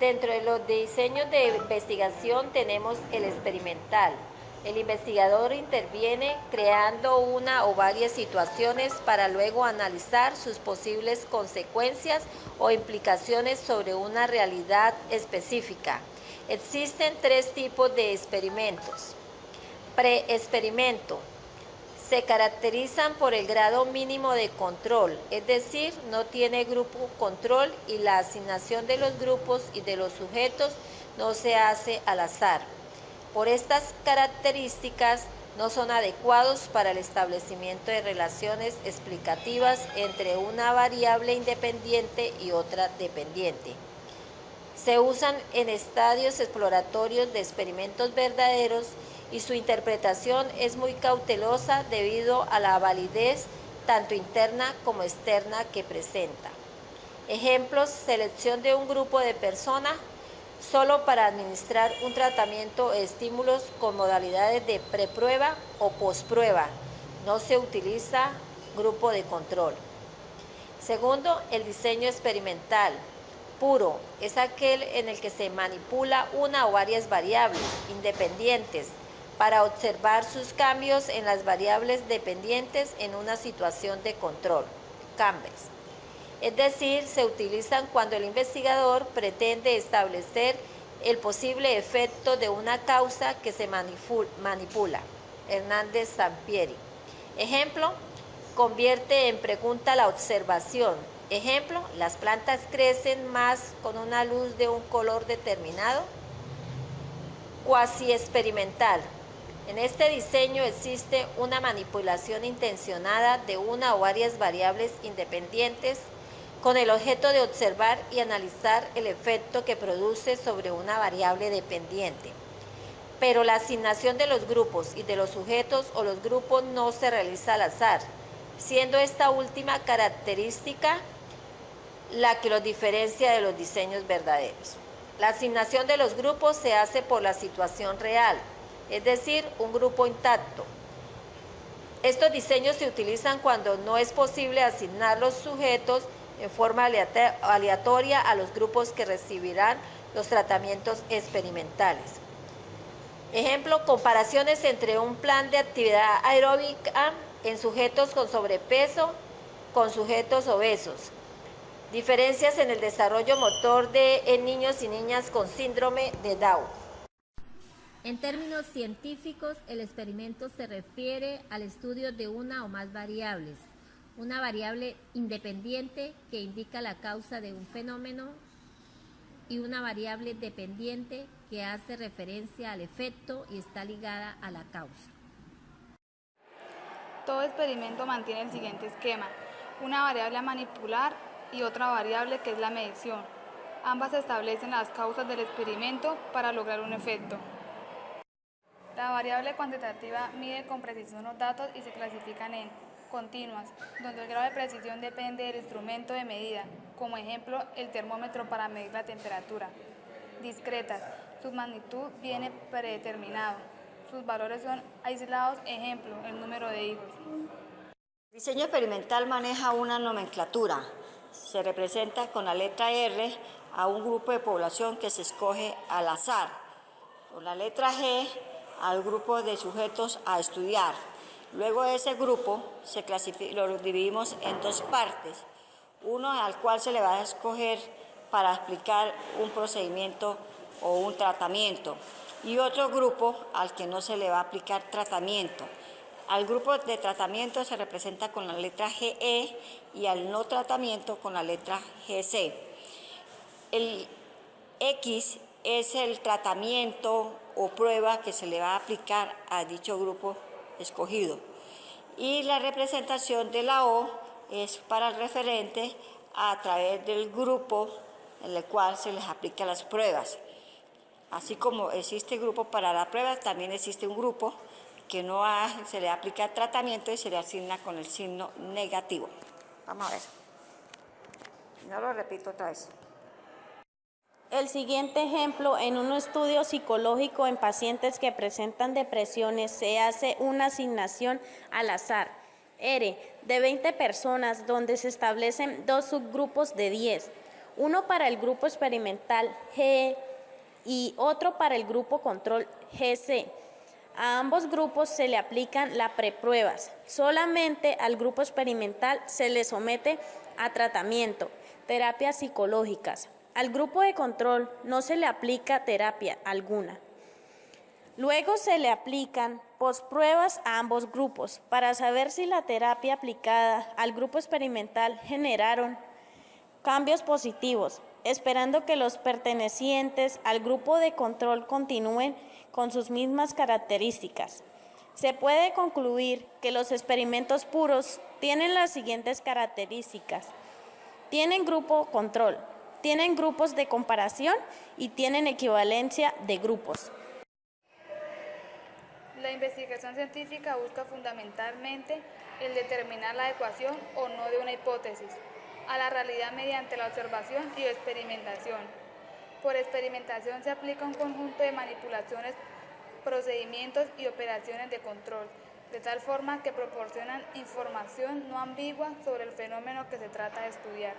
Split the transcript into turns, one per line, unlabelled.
Dentro de los diseños de investigación tenemos el experimental. El investigador interviene creando una o varias situaciones para luego analizar sus posibles consecuencias o implicaciones sobre una realidad específica. Existen tres tipos de experimentos. Pre-experimento. Se caracterizan por el grado mínimo de control, es decir, no tiene grupo control y la asignación de los grupos y de los sujetos no se hace al azar. Por estas características, no son adecuados para el establecimiento de relaciones explicativas entre una variable independiente y otra dependiente. Se usan en estadios exploratorios de experimentos verdaderos y su interpretación es muy cautelosa debido a la validez tanto interna como externa que presenta. Ejemplos: selección de un grupo de personas solo para administrar un tratamiento o estímulos con modalidades de preprueba o posprueba. No se utiliza grupo de control. Segundo, el diseño experimental puro es aquel en el que se manipula una o varias variables independientes para observar sus cambios en las variables dependientes en una situación de control, cambios. Es decir, se utilizan cuando el investigador pretende establecer el posible efecto de una causa que se manipula. Hernández Sampieri. Ejemplo: convierte en pregunta la observación. Ejemplo: las plantas crecen más con una luz de un color determinado. Cuasi experimental. En este diseño existe una manipulación intencionada de una o varias variables independientes con el objeto de observar y analizar el efecto que produce sobre una variable dependiente. Pero la asignación de los grupos y de los sujetos o los grupos no se realiza al azar, siendo esta última característica la que los diferencia de los diseños verdaderos. La asignación de los grupos se hace por la situación real, es decir, un grupo intacto. Estos diseños se utilizan cuando no es posible asignar los sujetos en forma aleatoria a los grupos que recibirán los tratamientos experimentales. Ejemplo: comparaciones entre un plan de actividad aeróbica en sujetos con sobrepeso con sujetos obesos. Diferencias en el desarrollo motor en niños y niñas con síndrome de Down. En términos científicos, el experimento se refiere al estudio de una o más variables. Una variable independiente que indica la causa de un fenómeno y una variable dependiente que hace referencia al efecto y está ligada a la causa.
Todo experimento mantiene el siguiente esquema: una variable a manipular y otra variable que es la medición. Ambas establecen las causas del experimento para lograr un efecto. La variable cuantitativa mide con precisión los datos y se clasifican en continuas, donde el grado de precisión depende del instrumento de medida, como ejemplo el termómetro para medir la temperatura. Discretas, su magnitud viene predeterminado, sus valores son aislados, ejemplo el número de hijos.
El diseño experimental maneja una nomenclatura. Se representa con la letra R a un grupo de población que se escoge al azar, con la letra G al grupo de sujetos a estudiar. Luego ese grupo lo dividimos en dos partes, uno al cual se le va a escoger para explicar un procedimiento o un tratamiento y otro grupo al que no se le va a aplicar tratamiento. Al grupo de tratamiento se representa con la letra GE y al no tratamiento con la letra GC. El X es el tratamiento o prueba que se le va a aplicar a dicho grupo escogido. Y la representación de la O es para el referente a través del grupo en el cual se les aplica las pruebas. Así como existe grupo para la prueba, también existe un grupo que no se le aplica tratamiento y se le asigna con el signo negativo. Vamos a ver. No lo repito otra vez.
El siguiente ejemplo: en un estudio psicológico en pacientes que presentan depresiones se hace una asignación al azar, R, de 20 personas, donde se establecen dos subgrupos de 10. uno para el grupo experimental G y otro para el grupo control GC. A ambos grupos se le aplican las prepruebas. Solamente al grupo experimental se le somete a tratamiento, terapias psicológicas. Al grupo de control no se le aplica terapia alguna. Luego se le aplican pospruebas a ambos grupos para saber si la terapia aplicada al grupo experimental generaron cambios positivos, esperando que los pertenecientes al grupo de control continúen con sus mismas características. Se puede concluir que los experimentos puros tienen las siguientes características. Tienen grupo control, tienen grupos de comparación y tienen equivalencia de grupos.
La investigación científica busca fundamentalmente el determinar la adecuación o no de una hipótesis a la realidad mediante la observación y experimentación. Por experimentación se aplica un conjunto de manipulaciones, procedimientos y operaciones de control, de tal forma que proporcionan información no ambigua sobre el fenómeno que se trata de estudiar.